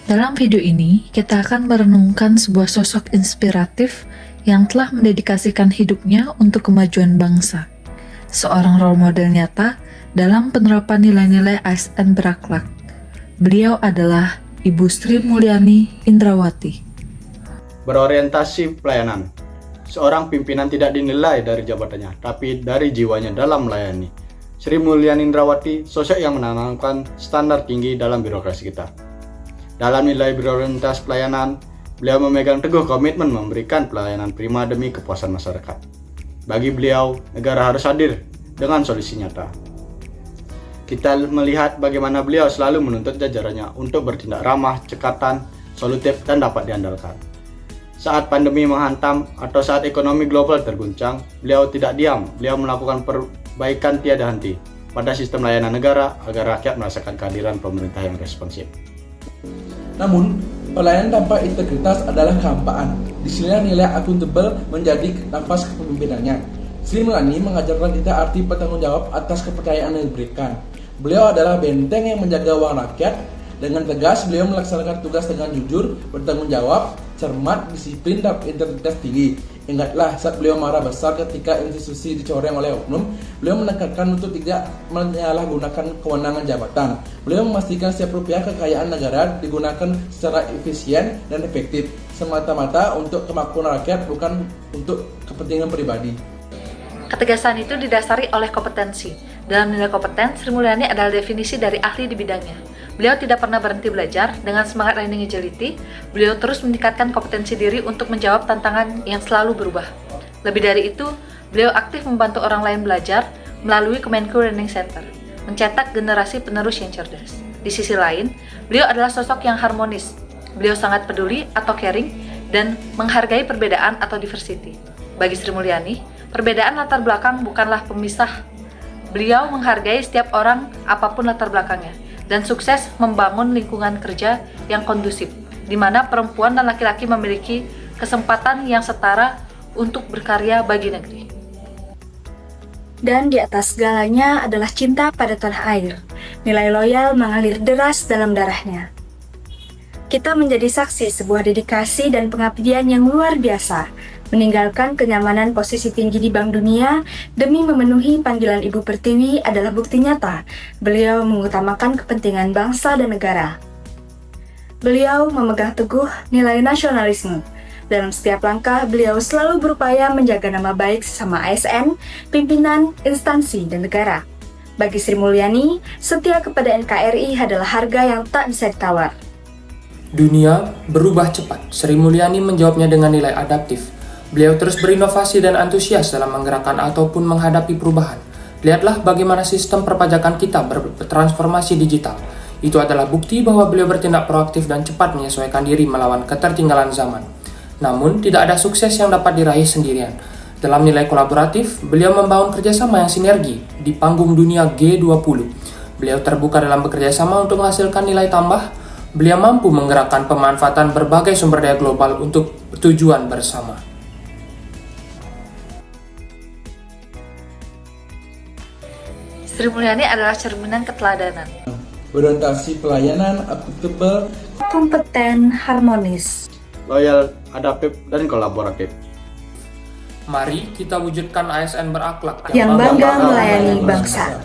Dalam video ini, kita akan merenungkan sebuah sosok inspiratif yang telah mendedikasikan hidupnya untuk kemajuan bangsa. Seorang role model nyata dalam penerapan nilai-nilai ASN berakhlak. Beliau adalah Ibu Sri Mulyani Indrawati. Berorientasi pelayanan. Seorang pimpinan tidak dinilai dari jabatannya, tapi dari jiwanya dalam melayani. Sri Mulyani Indrawati, sosok yang menanamkan standar tinggi dalam birokrasi kita. Dalam nilai berorientasi pelayanan, beliau memegang teguh komitmen memberikan pelayanan prima demi kepuasan masyarakat. Bagi beliau, negara harus hadir dengan solusi nyata. Kita melihat bagaimana beliau selalu menuntut jajarannya untuk bertindak ramah, cekatan, solutif, dan dapat diandalkan. Saat pandemi menghantam atau saat ekonomi global terguncang, beliau tidak diam. Beliau melakukan perbaikan tiada henti pada sistem layanan negara agar rakyat merasakan kehadiran pemerintah yang responsif. Namun, pelayanan tanpa integritas adalah kehampaan. Disinilah nilai akuntabel menjadi nafas kepemimpinannya. Sri Mulyani mengajarkan kita arti bertanggung jawab atas kepercayaan yang diberikan. Beliau adalah benteng yang menjaga uang rakyat. Dengan tegas, beliau melaksanakan tugas dengan jujur, bertanggung jawab, cermat, disiplin, dan integritas tinggi. Ingatlah saat beliau marah besar ketika institusi dicoreng oleh oknum, beliau menekankan untuk tidak menyalahgunakan kewenangan jabatan. Beliau memastikan setiap rupiah kekayaan negara digunakan secara efisien dan efektif, semata-mata untuk kemakmuran rakyat, bukan untuk kepentingan pribadi. Ketegasan itu didasari oleh kompetensi. Dalam nilai kompeten, Sri Mulyani adalah definisi dari ahli di bidangnya. Beliau tidak pernah berhenti belajar. Dengan semangat learning agility, beliau terus meningkatkan kompetensi diri untuk menjawab tantangan yang selalu berubah. Lebih dari itu, beliau aktif membantu orang lain belajar melalui Kemenku Learning Center, mencetak generasi penerus yang cerdas. Di sisi lain, beliau adalah sosok yang harmonis. Beliau sangat peduli atau caring dan menghargai perbedaan atau diversity. Bagi Sri Mulyani, perbedaan latar belakang bukanlah pemisah. Beliau menghargai setiap orang apapun latar belakangnya dan sukses membangun lingkungan kerja yang kondusif, di mana perempuan dan laki-laki memiliki kesempatan yang setara untuk berkarya bagi negeri. Dan di atas segalanya adalah cinta pada tanah air. Nilai loyal mengalir deras dalam darahnya. Kita menjadi saksi sebuah dedikasi dan pengabdian yang luar biasa, meninggalkan kenyamanan posisi tinggi di Bank Dunia demi memenuhi panggilan Ibu Pertiwi adalah bukti nyata beliau mengutamakan kepentingan bangsa dan negara. Beliau memegang teguh nilai nasionalisme. Dalam setiap langkah, beliau selalu berupaya menjaga nama baik sesama ASN, pimpinan, instansi, dan negara. Bagi Sri Mulyani, setia kepada NKRI adalah harga yang tak bisa ditawar. Dunia berubah cepat. Sri Mulyani menjawabnya dengan nilai adaptif. Beliau terus berinovasi dan antusias dalam menggerakkan ataupun menghadapi perubahan. Lihatlah bagaimana sistem perpajakan kita bertransformasi digital. Itu adalah bukti bahwa beliau bertindak proaktif dan cepat menyesuaikan diri melawan ketertinggalan zaman. Namun, tidak ada sukses yang dapat diraih sendirian. Dalam nilai kolaboratif, beliau membangun kerjasama yang sinergi di panggung dunia G20. Beliau terbuka dalam bekerjasama untuk menghasilkan nilai tambah. Beliau mampu menggerakkan pemanfaatan berbagai sumber daya global untuk tujuan bersama. Sri Mulyani adalah cerminan keteladanan. Berorientasi pelayanan, akuntabel, Kompeten, harmonis. Loyal, adaptif, dan kolaboratif. Mari kita wujudkan ASN berakhlak Yang bangga melayani bangsa.